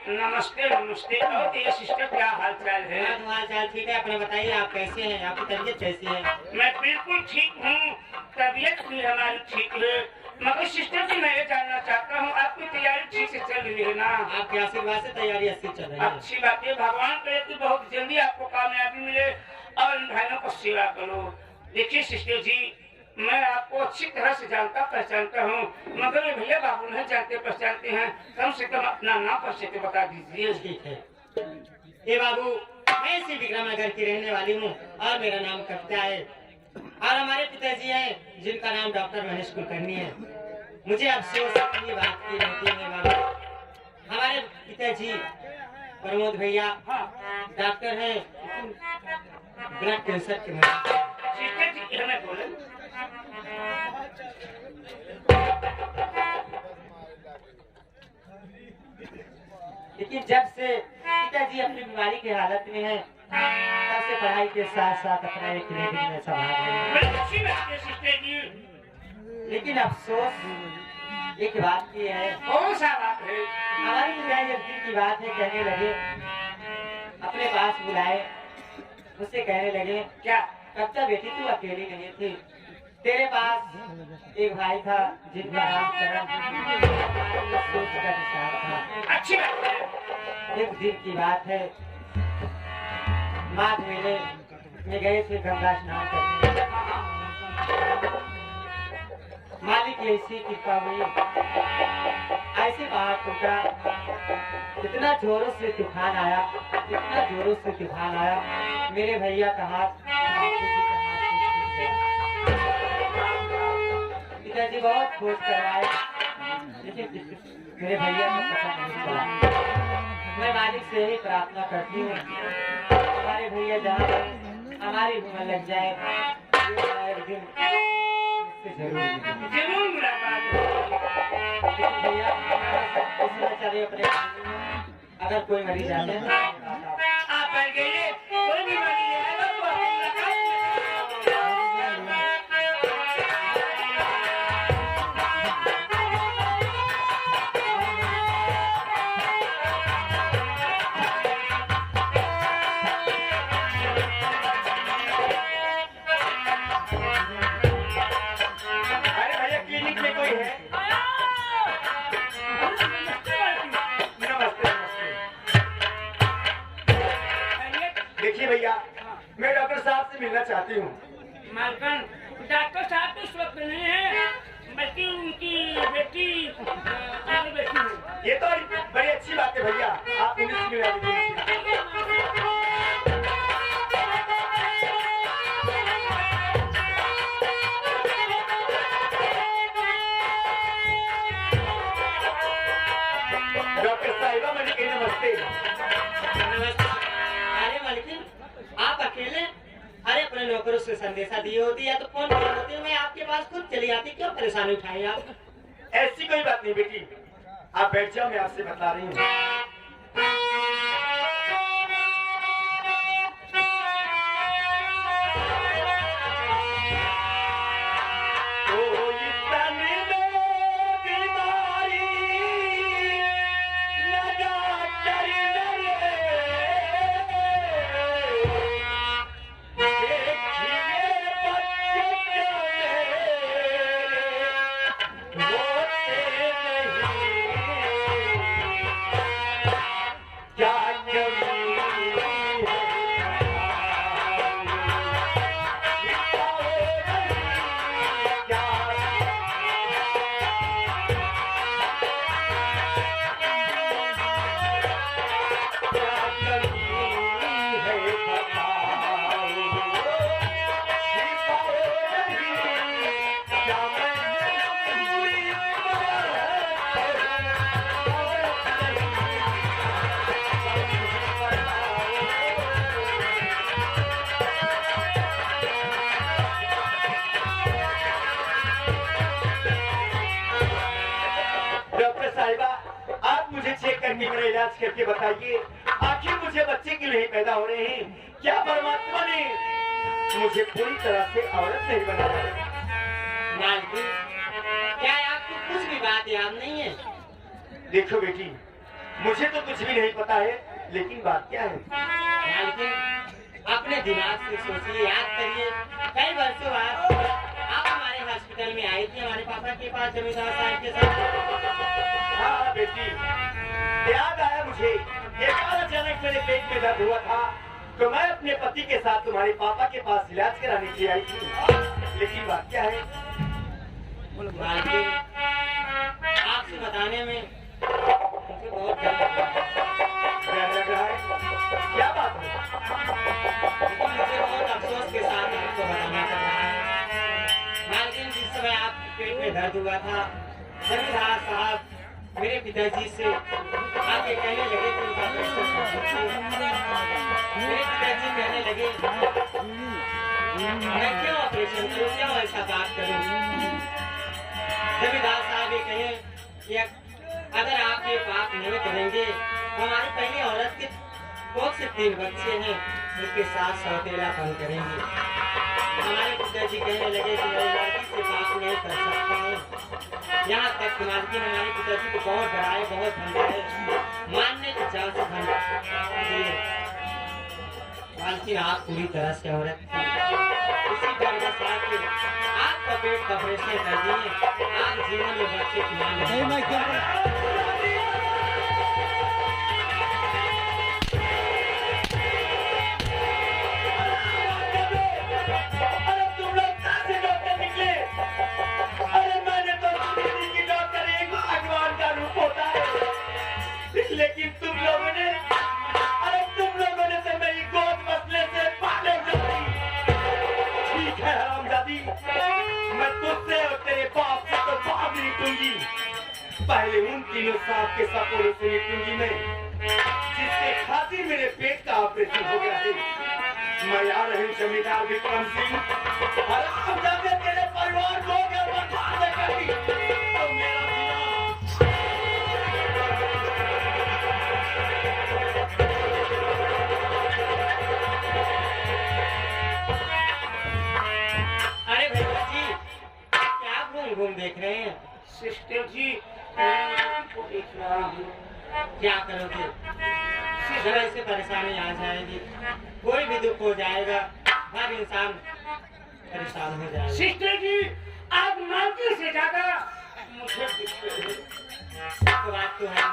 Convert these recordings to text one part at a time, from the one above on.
नमस्ते नमस्ते। और ये सिस्टर क्या हाल चाल है? हाल चाल ठीक है। अपने बताइए, आप कैसे हैं? आपकी तबीयत कैसी है? मैं बिल्कुल ठीक हूँ, तबीयत भी हमारी ठीक है। मगर सिस्टर जी, मैं ये जानना चाहता हूँ आपकी तैयारी ठीक से चल रही है ना? आपके आशीर्वाद से तैयारी अच्छी चल रही है। अच्छी बात है। भगवान करे कि बहुत जल्दी आपको कामयाबी मिले और इन भाइयों को सेवा करो। देखिए सिस्टर जी, मैं आपको अच्छी तरह से जानता पहचानता हूँ, मगर ये भैया बाबू नहीं जानते पहचानते हैं। कम से कम अपना नाम परिचय तो बता दीजिए। ठीक है। ये बाबू, मैं इसी विक्रम नगर की रहने वाली हूँ और मेरा नाम कविता है। और हमारे पिताजी हैं जिनका नाम डॉक्टर महेश कुलकर्णी है। मुझे अफसोस अपनी बात की रहती है बाबू। हमारे पिताजी प्रमोद भैया डॉक्टर हैं, ब्लड कैंसर के मरीज। सिस्टर जी हमें बोले। लेकिन जब से पिताजी अपनी बीमारी की हालत में हैं, तब से पढ़ाई के साथ साथ अपना एक क्लिनिक में संभाल रहे हैं। अच्छी बात है सिस्टर जी। लेकिन अफसोस एक बात की है। कौन सा बात है? हमारी पिताजी एक दिन की बात है, कहने लगे, अपने पास बुलाए, मुझसे कहने लगे, क्या? कविता बेटी तू अकेली नहीं थी, तेरे पास एक भाई था जिसका नाम करण था। अच्छी बात है। एक दिन की बात है, माघ मेले में गए थे गंगा स्नान करने। मालिक की ऐसी कृपा हुई, ऐसे पहाड़ टूटा, इतना जोरों से तूफान आया, इतना जोरों से तूफान आया, मेरे भैया का हाथ पिताजी बहुत खोज करवाए, लेकिन मेरे भैया को पता नहीं चला। मैं मालिक से यही प्रार्थना करती हूँ, हमारे भैया जहाँ हमारी उम्र लग जाए, एक दिन जरूर मुलाकात होगी। लेकिन भैया अपने अगर कोई मरीज आते हैं आप पर गए कोई भी मरीज आएगा तो आप मुलाकात मिलना चाहती हूँ। मालकन, डॉक्टर साहब तो इस वक्त नहीं है, बल्कि उनकी बेटी बैठी है। ये तो बड़ी अच्छी बात है भैया, आप उन्हीं से मिला दीजिए। डॉक्टर साहिबा मलिक, नमस्ते। अरे मालिकिन, आप अकेले? अरे अपने नौकरों से संदेशा दी होती या तो फोन की होती, मैं आपके पास खुद चली आती, क्यों परेशानी उठाई आप? ऐसी कोई बात नहीं बेटी, आप बैठ जाओ, मैं आपसे बता रही हूँ। मेरा इलाज करके बताइए, आखिर मुझे बच्चे क्यों नहीं पैदा हो रहे हैं? क्या परमात्मा ने मुझे पूरी तरह से औरत नहीं बनाया? क्या आपको कुछ भी बात याद नहीं है? देखो बेटी, मुझे तो कुछ भी नहीं पता है, लेकिन बात क्या है? मालकिन अपने दिमाग से सोचिए, याद करिए। कई वर्षों बाद आप हमारे हॉस्पिटल में आई थी हमारे पापा के पास जमींदार साहब के साथ। हाँ बेटी, याद आया मुझे। एक बार अचानक मेरे पेट में दर्द हुआ था, तो मैं अपने पति के साथ तुम्हारे पापा के पास इलाज कराने के लिए आई थी। लेकिन बात क्या है? मालकिन आपसे बताने में मुझे बहुत डर लग रहा है। क्या बात है? लेकिन मुझे बहुत अफसोस के साथ आपको बताना पड़ रहा है। मालकिन जिस समय आपके पेट में दर्द हुआ था, जमींदार साहब मेरे पिताजी से आके कहने लगे कि उनका ऑपरेशन। मेरे पिताजी कहने लगे मैं क्यों ऑपरेशन करूं, क्यों ऐसा बात करूं। जमींदार साहब ये कहे कि अगर आप ये पाप नहीं करेंगे तो हमारी पहली औरत के कोख से 3 बच्चे हैं, उनके साथ सौतेलापन करेंगे। हमारे पिताजी कहने लगे कि मैं लड़की से बात नहीं कर सकता हूँ। यहाँ तक कि मालकिन हमारे पिताजी को बहुत डराए, बहुत धमकाए, मानने की जान से धमकाए। मालकिन आप पूरी तरह से औरत थी, इसी डर का साथ आपका पेट का ऑपरेशन कर दिए। आप जीवन में बच्चे की मांग लेकिन तुम लोगों ने तो मेरी गोद मसले से पाले जाती। ठीक है हरामजादी, मैं तुझसे और तेरे बाप से तो बात नहीं दूंगी। पहले उन तीनों सांप के सपोरे से निपटूंगी मैं, जिसके खातिर मेरे पेट का ऑपरेशन हो गया है। मैं आ रही जमींदार विक्रम सिंह, हरामजादे तेरे परिवार को अगर बर्बाद करी तो मेरा घूम देख रहे हैं। सिस्टर जी मैं आपको देख रहा हूँ। क्या करोगे? जरा इससे परेशानी आ जाएगी, कोई भी दुख हो जाएगा, हर इंसान परेशान हो जाएगा। सिस्टर जी आप मानते से ज्यादा मुझे तो बात तो है,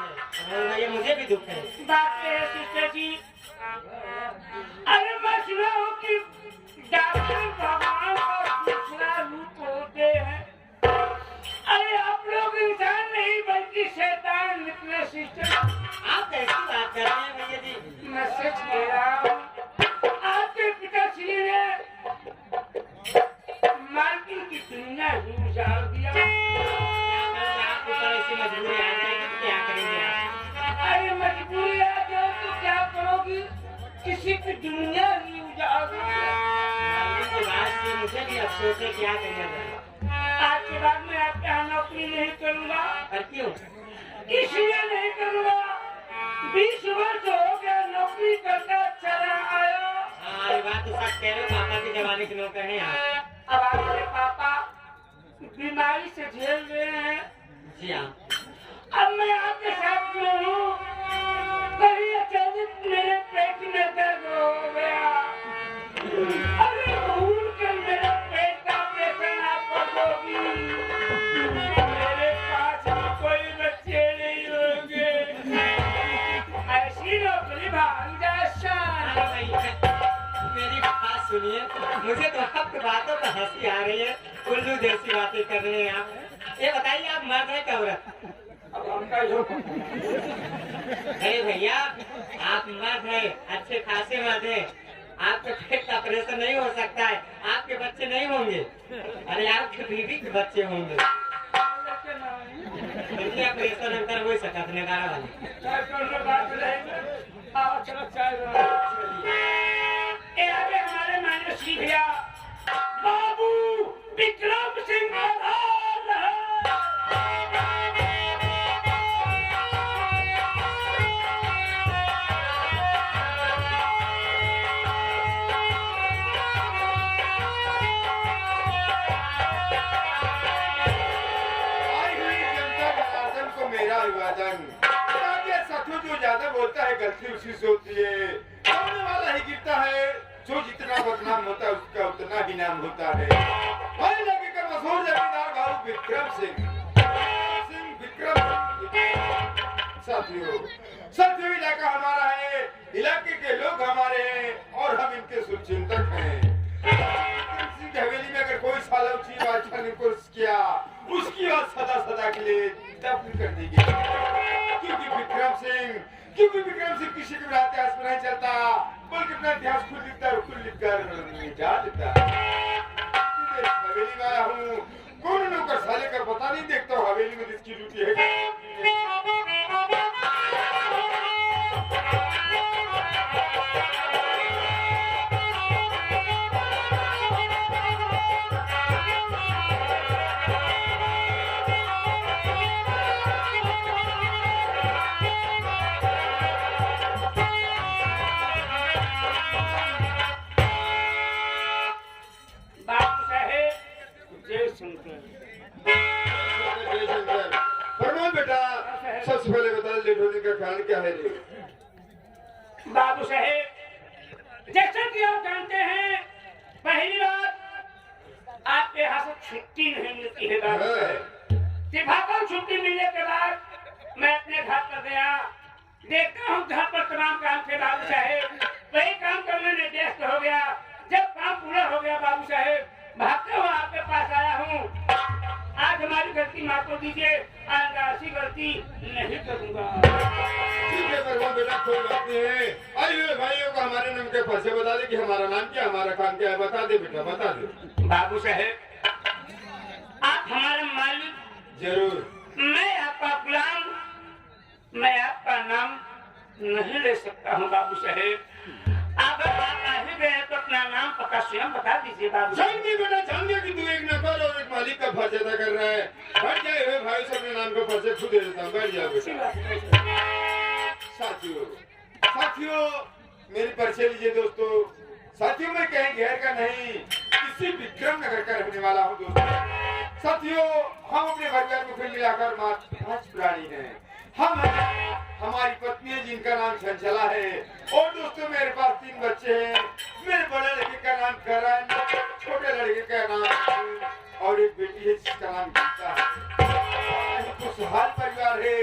ये मुझे भी दुख है। बात है सिस्टर जी। अरे मैं सुना हूँ कि डॉक्टर भगवान का दूसरा रूप होते हैं। अरे आप लोग इंसान नहीं बल्कि शैतान निकले सिस्टर। आप कैसी बात कर रहे हैं भैया जी? मैं सच कह रहा हूँ। आपके पिताश्री ने मालकिन की दुनिया ही उजाड़ दिया। आपको तो ऐसी मजबूरी आ जाएगी तो क्या करेंगे आप? अरे मजबूरी आ जाए तो क्या करोगी? किसी की दुनिया ही उजाड़ दिया। मालकिन की बात से मुझे भी अफसोस है, क्या करना। आज के बाद मैं आपके यहाँ नौकरी नहीं करूँगा। पर क्यों? इसलिए नहीं करूँगा, 20 वर्ष हो गया नौकरी करता चला आया। हाँ ये बात तो सच कह रहे हो, पापा के जमाने के नौकर हैं आप। अब आपके पापा बीमारी से झेल रहे हैं। जी हाँ। अब मैं आपके साथ जो हूँ, कभी अचानक मेरे पेट में दर्द हो गया। अरे भूल कर मेरा पेट का ऑपरेशन आप कर दोगी, मेरे पास कोई बच्चे नहीं होंगे। ऐसी नौकरी भाग जा शान। मेरी बात सुनिए, मुझे तो आपकी बातों पर हंसी आ रही है, उल्लू जैसी बातें कर रहे हैं आप। ये बताइए आप मर्द है क्या औरत? अरे भैया आप मर्द है, अच्छे खासे मर्द है, आपके पेट का ऑपरेशन नहीं हो सकता है, आपके बच्चे नहीं होंगे। अरे आपके बीवी के बच्चे होंगे। ऑपरेशन अंतर हो सकता है नगारा वाले। हमारे मान्य श्री भैया बाबू विक्रम सिंह अभिवादन। बोलता है गलती उसी से होती है, होने वाला ही गिरता है, जो जितना बदनाम होता है उसका उतना ही नाम होता है। वही लगे कर मशहूर जमींदार बाबू विक्रम सिंह साथियों इलाका हमारा है, इलाके के लोग हमारे हैं और हम इनके शुभचिंतक हैं। विक्रम सिंह की हवेली में अगर कोई साला ऊंची बात करने की कोशिश किया, उसकी बात सदा सदा के लिए दफन कर दी गई, क्योंकि विक्रम सिंह किसी के बिना इतिहास में नहीं चलता, बल्कि अपना इतिहास खुद लिखता है, खुद लिखकर मिटा देता है। हवेली में आया हूँ, कौन नौकर साले कर पता नहीं, देखता हूँ हवेली में जिसकी ड्यूटी है। बाबू साहेब जय शंकर। फरमान बेटा, सबसे पहले बता लेट होने का कारण क्या है रे? बाबू साहेब जैसा कि आप जानते हैं, पहली बात आपके यहाँ से छुट्टी नहीं मिलती है बाबू साहेब। सिफाकल छुट्टी मिलने के बाद मैं अपने घर पर गया, देखता हूँ घर पर तमाम काम थे बाबू साहेब, वही काम करने में व्यस्त हो गया। जब काम पूरा हो गया बाबू साहेब, भागते हुए आपके पास आया हूँ। आज हमारी गलती माफ कर दीजिए, आइंदा ऐसी गलती नहीं करूँगा। ठीक है फरमान बेटा, कोई बात नहीं है। आइए भाइयों को हमारे नाम के परिचय बता दे कि हमारा नाम क्या, हमारा काम क्या है, बता दे बेटा, बता दे। बाबू साहेब आप हमारे मालिक, जरूर। मैं आपका गुलाम, मैं आपका नाम नहीं ले सकता हूँ बाबू साहेब। अगर आप आ ही गए तो अपना नाम पता स्वयं बता दीजिए बाबू साहेब। जान गए बेटा, जान गए कि तू एक नौकर और एक मालिक का फर्ज अदा कर रहा है। बैठ जाए हुए भाई से अपने नाम का परिचय खुद दे देता हूँ, बैठ जाओ बेटा। साथियों मेरी परिचय लीजिए दोस्तों। साथियों मैं कहीं गैर का नहीं, इसी विक्रम नगर का रहने वाला हूँ दोस्तों। साथियों हम अपने परिवार में कुल मिलाकर मात्र 5 प्राणी हैं। हम हैं, हमारी पत्नी है जिनका नाम चंचला है, और दोस्तों मेरे पास 3 बच्चे हैं। मेरे बड़े लड़के का नाम करण, छोटे लड़के का नाम और एक बेटी है जिसका नाम गीता है। खुशहाल परिवार है।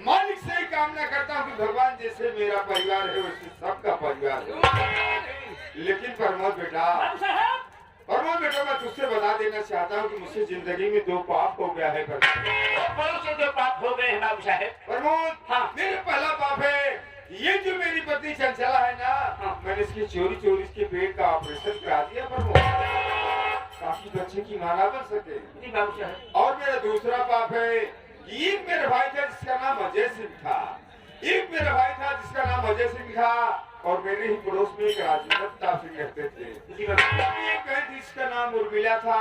मालिक से ही कामना करता हूँ कि भगवान जैसे मेरा परिवार है वैसे सबका परिवार है। लेकिन प्रमोद बेटा, मैं तुझसे बता देना चाहता हूँ कि मुझसे जिंदगी में 2 पाप हो गया है। कौन से 2 पाप हो गए हैं बाबू साहेब? प्रमोद, हाँ। मेरा पहला पाप है, ये जो मेरी पत्नी चंचला है ना, हाँ। मैंने इसकी चोरी इसके पेट का ऑपरेशन करा दिया प्रमोद, ताकि बच्चे की मां ना बन सके। जी बाबू साहेब। और मेरा दूसरा पाप है, एक मेरा भाई था जिसका नाम अजय सिंह था, एक मेरा भाई था जिसका नाम अजय सिंह था, और मेरे ही पड़ोस में एक राजेंद्र सिंह रहते थे। एक बहन थी जिसका नाम उर्मिला था।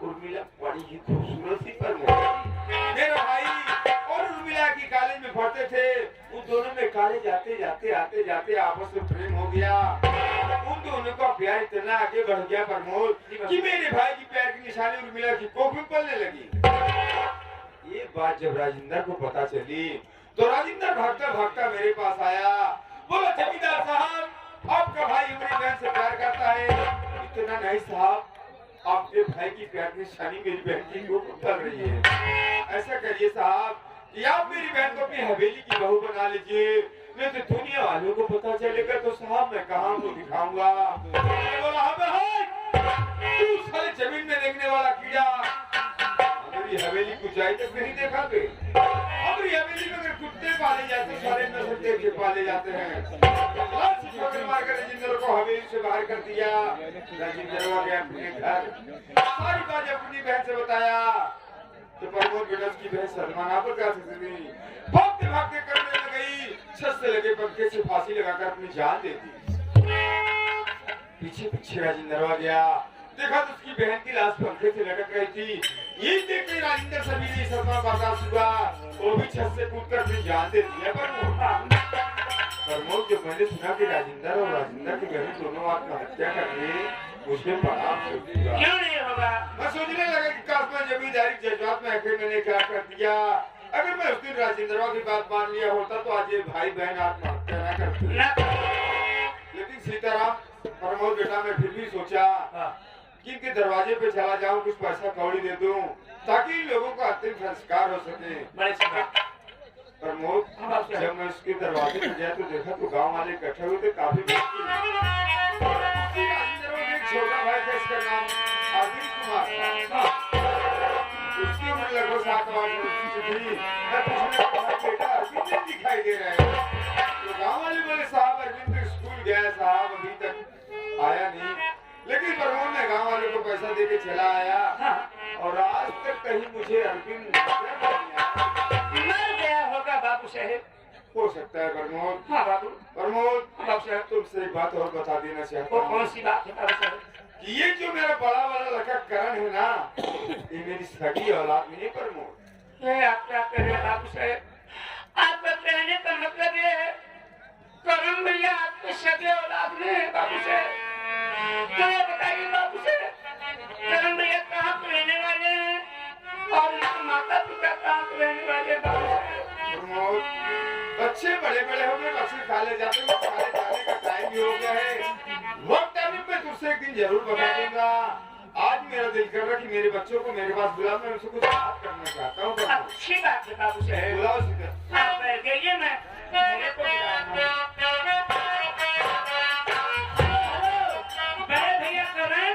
उर्मिला बड़ी ही खूबसूरत थी। पर मेरा भाई और उर्मिला की कॉलेज में पढ़ते थे। उन दोनों में कॉलेज आते जाते आपस में प्रेम हो गया। उन दोनों का प्यार इतना आगे बढ़ गया प्रमोद कि मेरे भाई की प्यार की निशानी उर्मिला की कोख में पलने लगी। ये बात जब राजेंद्र को पता चली तो राजेंद्र भागता मेरे पास आया। बोला जमींदार साहब, आपका भाई हमारी बहन से प्यार करता है। इतना नहीं साहब, आपके भाई की प्यार की निशानी मेरी बहन की कोख में पल रही है। ऐसा करिए साहब कि आप मेरी बहन को अपनी हवेली की बहू बना लीजिए, नहीं तो दुनिया वालों को पता चलेगा तो साहब मैं कहाँ को दिखाऊंगा। बोला हाँ तू साले जमीन में देखने वाला कीड़ा, हमारी हवेली को जाए तक नहीं देखा गए। हमारी हवेली में अगर कुत्ते पाले जाते सारे नस्ल के पाले जाते हैं। मारकर राजेंद्र को हवेली से बाहर कर दिया। राजेंद्र आ गया अपने घर, सारी बात अपनी बहन से बताया तो प्रमोद बेटा की बहन सलमाना पर क्या भागते करने लग गई। छत से लगे पंखे से फांसी लगाकर अपनी जान दे दी। पीछे राजेंद्र आ गया, देखा तो उसकी बहन की लाश पंखे से लटक रही थी। ये देखते राजेंद्र सभी ने सलमान बर्दाश्त हुआ, वो भी छत से कूदकर अपनी जान दे दी। प्रमोद जब मैंने सुना कि राजेंद्र और राजेंद्र की बहन दोनों आत्महत्या कर रही, मुझे बड़ा क्यों नहीं होगा? मैं सोचने लगा कि काश मैं जमींदारी जज्बात में आखिर मैंने क्या कर दिया। अगर मैं उस दिन राजेंद्रवा की बात मान लिया होता तो आज ये भाई बहन आत्महत्या न करते। लेकिन सीताराम प्रमोद बेटा, मैं फिर भी सोचा कि इनके दरवाजे पे चला जाऊं, कुछ पैसा कौड़ी दे दूं ताकि इन लोगों का अंतिम संस्कार हो सके। प्रमोद, जब मैं उसके दरवाजे पे गया तो देखा तो गांव वाले इकट्ठे हुए थे, काफी छोटा भाई था, इसका नाम अरविंद कुमार था। उसकी उम्र लगभग 7-8 वर्ष की थी। मैं पूछने लगा, बेटा अरविंद नहीं दिखाई दे रहा है। तो गांव वाले बोले, साहब अरविंद तो स्कूल गया साहब, अभी तक आया नहीं। लेकिन प्रमोद ने गांव वाले को पैसा दे के चला आया और आज तक कहीं मुझे अरविंद मर गया होगा बाबू साहेब। हो सकता है प्रमोद। हाँ बाबू। प्रमोद, बाबू साहब, तुमसे एक बात और बता देना चाहता वो हूँ। कौन सी बात है बाबू साहब? कि ये जो मेरा बड़ा वाला लड़का करण है ना, ये मेरी सगी औलाद नहीं प्रमोद। ये आप क्या कह रहे हैं बाबू साहब? आपका कहने का मतलब ये है करण भैया आपके सगे औलाद में है बाबू साहब? तो ये बताइए बाबू साहब, करण भैया कहाँ पे रहने वाले हैं और उनके माता पिता कहाँ पे रहने वाले हैं बाबू साहब? प्रमोद, बच्चे बड़े बड़े हो गए, बच्चे खाले जाते हैं, खाले जाने का टाइम भी हो गया है। वक्त आने पे तुझसे एक दिन जरूर बता दूंगा। आज मेरा दिल कर रहा कि मेरे बच्चों को मेरे पास बुला, मैं उनसे कुछ बात करना चाहता हूँ। अच्छी बात है बाबू साहब। बुलाओ सीधा। आप बैठ जाइए, मैं मेरे को बड़े भैया करण,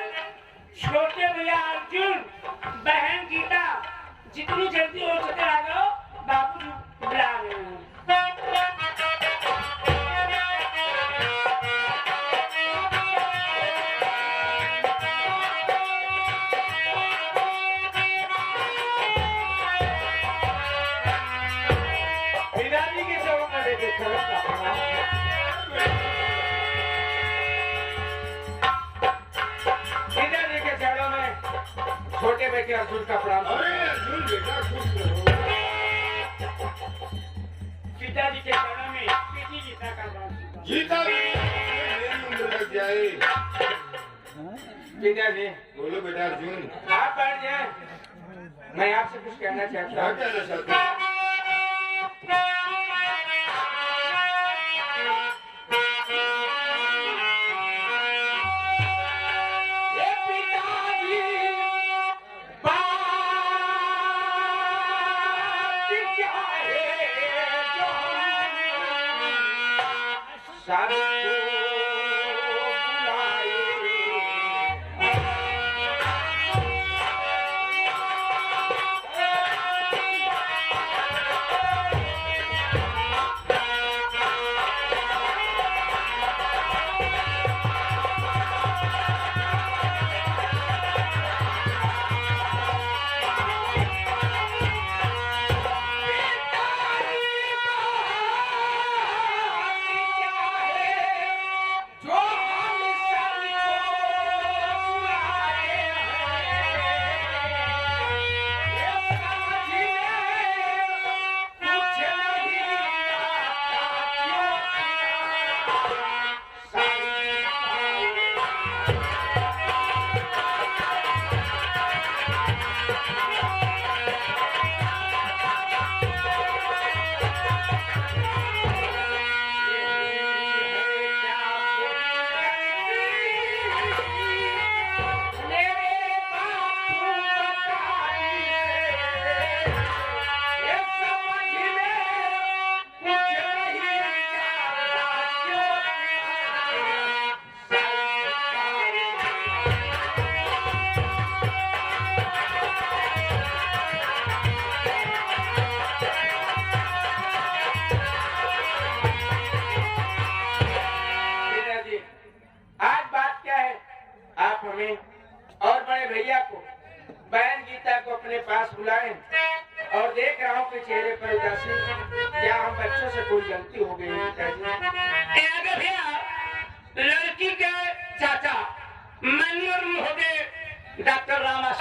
छोटे भैया अर्जुन, बहन गीता, जितनी जल्दी हो सके आ जाओ, बाबू जी बुला रहे हैं। पिताजी के चरणों में लेके चलो का प्रणाम। पिताजी के चरणों में छोटे बेटे अर्जुन का प्रणाम। अरे अर्जुन बेटा, खुश रहो। पिताजी के चरणों में बेटी गीता का प्रणाम। गीता मेरी उम्र लग जाए। पिताजी, बोलो बेटा अर्जुन, आप बैठ जाए, मैं आपसे कुछ कहना चाहता क्या हूँ। कहना चाहते हो? ये पिताजी बात क्या है जो सबको बुलाए। और बड़े भैया को, बहन गीता को अपने पास बुलाएं। और देख रहा हूँ कि चेहरे पर उदासी, क्या हम बच्चों से कोई गलती हो गई है पिताजी? भैया, लड़की के चाचा मनोहर महोदय डॉक्टर रामा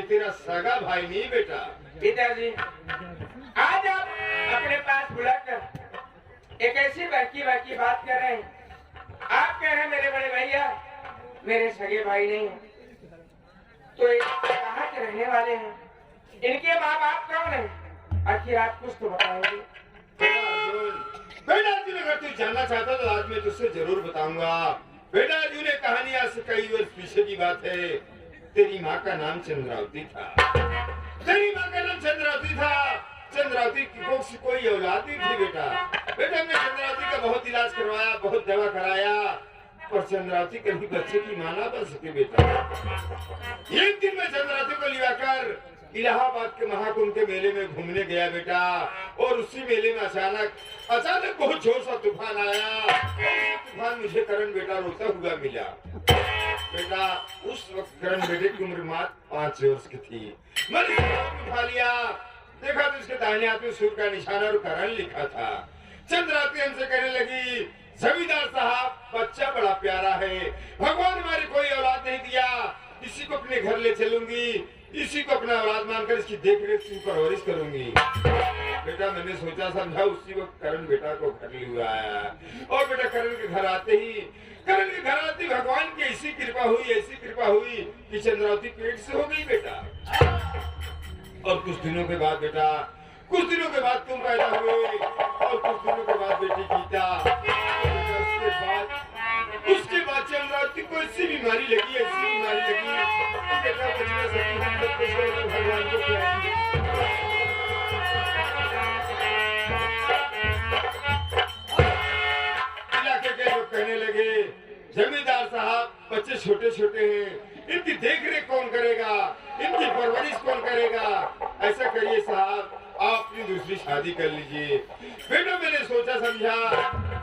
तेरा सगा भाई नहीं बेटा। पिताजी, आज आप अपने पास बुलाकर एक ऐसी बाकी बात कर रहे हैं। आप कह रहे हैं मेरे बड़े भैया मेरे सगे भाई नहीं है, तो ये कहाँ के रहने वाले हैं? इनके माँ बाप कौन है? आखिर आप कुछ तो बताएंगे। बेटा अर्जुन, अगर तू जानना चाहता तो आज मैं तुझसे जरूर बताऊंगा। बेटा अर्जुन, ये कहानी आज से कई वर्ष पीछे की बात है। तेरी माँ का नाम चंद्रावती था। तेरी माँ का नाम चंद्रावती था। चंद्रावती की कोख से कोई औलाद नहीं थी बेटा। बेटा हमने चंद्रावती का बहुत इलाज करवाया, बहुत दवा कराया, पर चंद्रावती कभी बच्चे की मां ना बन सके बेटा। एक दिन मैं चंद्रावती को लियाकर इलाहाबाद के महाकुंभ के मेले में घूमने गया बेटा, और उसी मेले में अचानक बहुत जोर सा तूफान आया। तूफान मुझे करण बेटा रोता हुआ मिला। बेटा उस वक्त करण बेटे की उम्र मात्र 5 वर्ष की थी। मैंने उठा लिया, देखा तो उसके दाहिने हाथ में सूर्य का निशान और करण लिखा था। चंद्रावती हमसे कहने लगी, जमींदार साहब बच्चा बड़ा प्यारा है, भगवान हमारे कोई औलाद नहीं दिया, इसी को अपने घर ले चलूंगी, इसी को अपना औलाद मानकर इसकी देख रेख की परवरिश करूंगी। बेटा मैंने सोचा समझा, उसी वक्त करण बेटा को घर ले आया। और बेटा करण के घर आते ही भगवान की ऐसी कृपा हुई कि चंद्रावती पेट से हो गई बेटा। और कुछ दिनों के बाद तुम पैदा हुए, और कुछ दिनों के बाद बेटी गीता। उसके बाद चंद्रावती को ऐसी बीमारी लगी कि बेटा बच ना सकी। हम सब कुछ भगवान को प्यार इलाके के लोग कहने लगे, जमींदार साहब बच्चे छोटे हैं, इनकी देखरेख कौन करेगा, इनकी परवरिश कौन करेगा? ऐसा करिए साहब, आप अपनी दूसरी शादी कर लीजिए। बेटा मैंने सोचा समझा,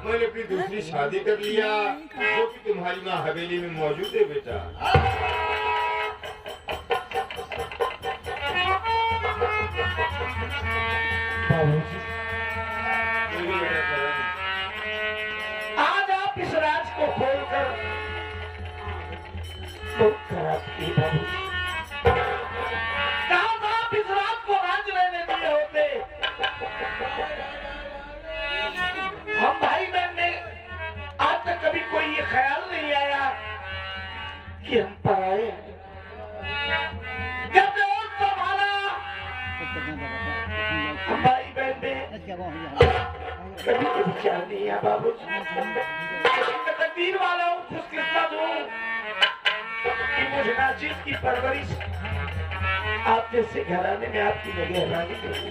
मैंने अपनी दूसरी शादी कर लिया, जो कि तुम्हारी माँ हवेली में मौजूद है बेटा। आज आप इस राज को खोलकर बहुत खराब की बाबूजी। कहाँ आप इस राज को राज रहने दिए होते? हम भाई बहन ने आज तक कभी कोई ये ख्याल नहीं आया कि हम पराए हैं। जब और संभाला हम भाई बहन ने कभी कोई विचार नहीं है बाबूजी। मैं तकदीर वाला हूँ, खुशकिस्मत हूँ कि मुझे नाचीज की परवरिश आप जैसे घराने में आपकी निगहबानी मिली।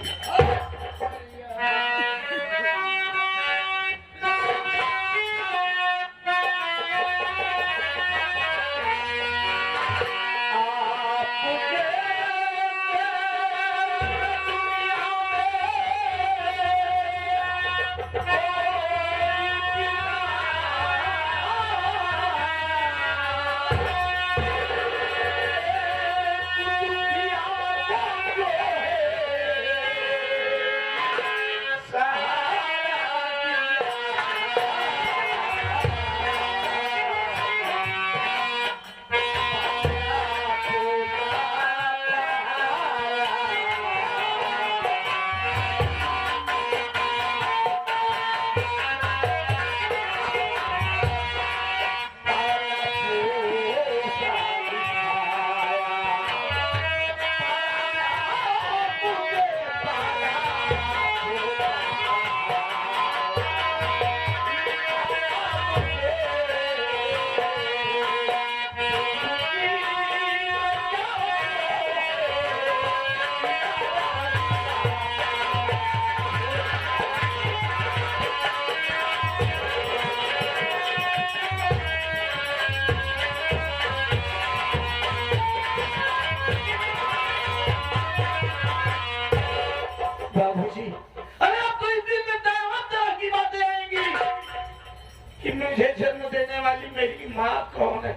मुझे जन्म देने वाली मेरी माँ कौन है?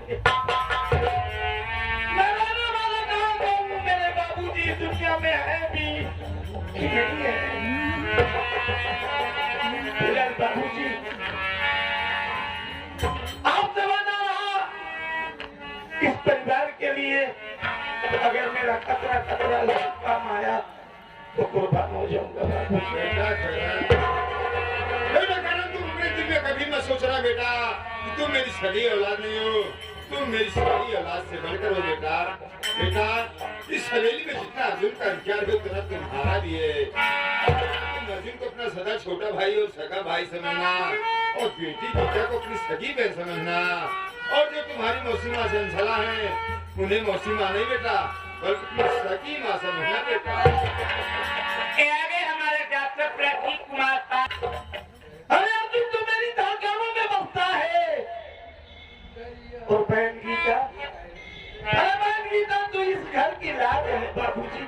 मैं रहने वाला कहाँ हूँ? मेरे बाबूजी दुनिया में है भी कि नहीं है? बाबूजी आपसे बना रहा इस परिवार के लिए, अगर मेरा खतरा मेरा लड़का माया तो कुर्बान हो जाऊंगा बाबू। बेटा करण, तू अपने दिल में कभी मत सोचना बेटा कि तुम मेरी सगी औलाद नहीं हो। तुम मेरी सगी औलाद से बढ़कर हो बेटा। बेटा इस हवेली में जितना अर्जुन का अधिकार है उतना तुम्हारा भी है। तुम अर्जुन को अपना सदा छोटा भाई और सगा भाई समझना और बेटी गीता को अपनी सगी बहन समझना। और जो तुम्हारी मौसी माँ चंचला है उन्हें मौसी माँ नहीं बेटा बल्कि अपनी सगी माँ समझना बेटा। आगे हमारे डॉक्टर प्रदीप कुमार अरे अर्जुन तो मेरी धागाओं में बसता है। और बहन गीता, अरे बहन गीता तू इस घर की लाज है बाबूजी।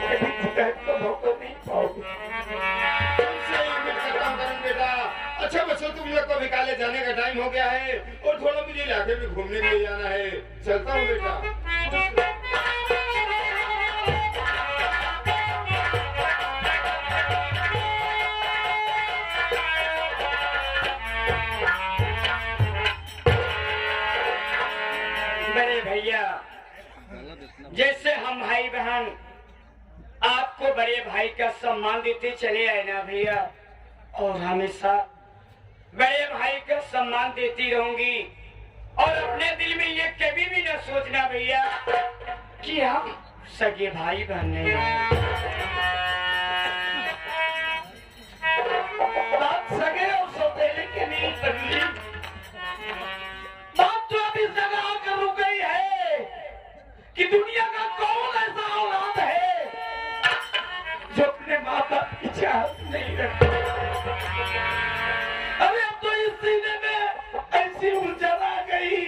कभी शिकायत का मौका नहीं पाओगे। तुमसे उम्मीद करता हूँ करण बेटा। अच्छा बच्चों, तुम लोग को भी कॉलेज जाने का टाइम हो गया है और थोड़ा मुझे इलाके में घूमने के लिए जाना है। चलता हूँ बेटा। बड़े भैया, जैसे हम भाई बहन आपको बड़े भाई का सम्मान देते चले आए ना भैया, और हमेशा बड़े भाई का सम्मान देती रहूंगी। और अपने दिल में ये कभी भी न सोचना भैया कि हम सगे भाई बहन नहीं हैं। बात सगे और सौतेले के लिए बदली। बात तो अभी जगह आकर रुक गई है कि दुनिया का कौन ऐसा औलाद है जो अपने माँ बाप की चाहत नहीं रखता। अरे अब तो इस सीने में ऐसी उलझन आ गई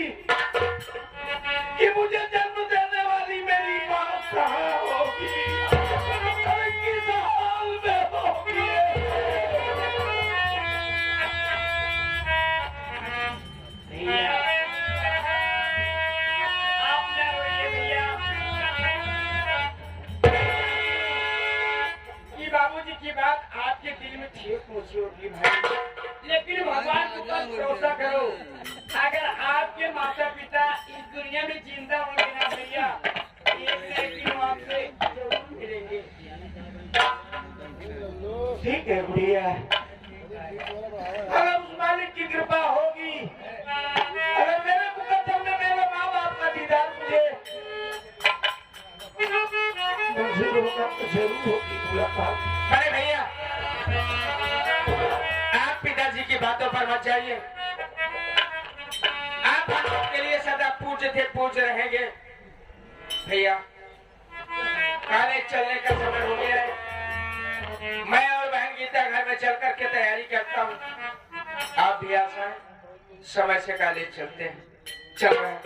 कि मुझे जन्म देने वाली मेरी माँ कहाँ होगी, अरे किस हाल में होगी। भैया आप ना रोइए भैया। ये बाबूजी की बात आपके दिल में ठेस पहुंची होगी भाई, लेकिन भगवान के ऊपर भरोसा करो। अगर आपके माता पिता इस दुनिया में जिंदा होंगे ना भैया, एक न एक दिन आपसे जरूर मिलेंगे। ठीक है भैया, अगर उस मालिक की कृपा होगी, अगर मेरे मुकद्दर में मेरे माँ बाप का दीदार मंजूर होगा तो जरूर होगी मुलाकात। अरे भैया, आप पिताजी की बातों पर मत जाइए। आप हम के लिए सदा पूज्य थे, पूज्य रहेंगे। भैया कॉलेज चलने का समय हो गया है। मैं और बहन गीता घर में चल करके तैयारी करता हूँ। आप भी आसान समय से कॉलेज चलते हैं। चल रहे हैं।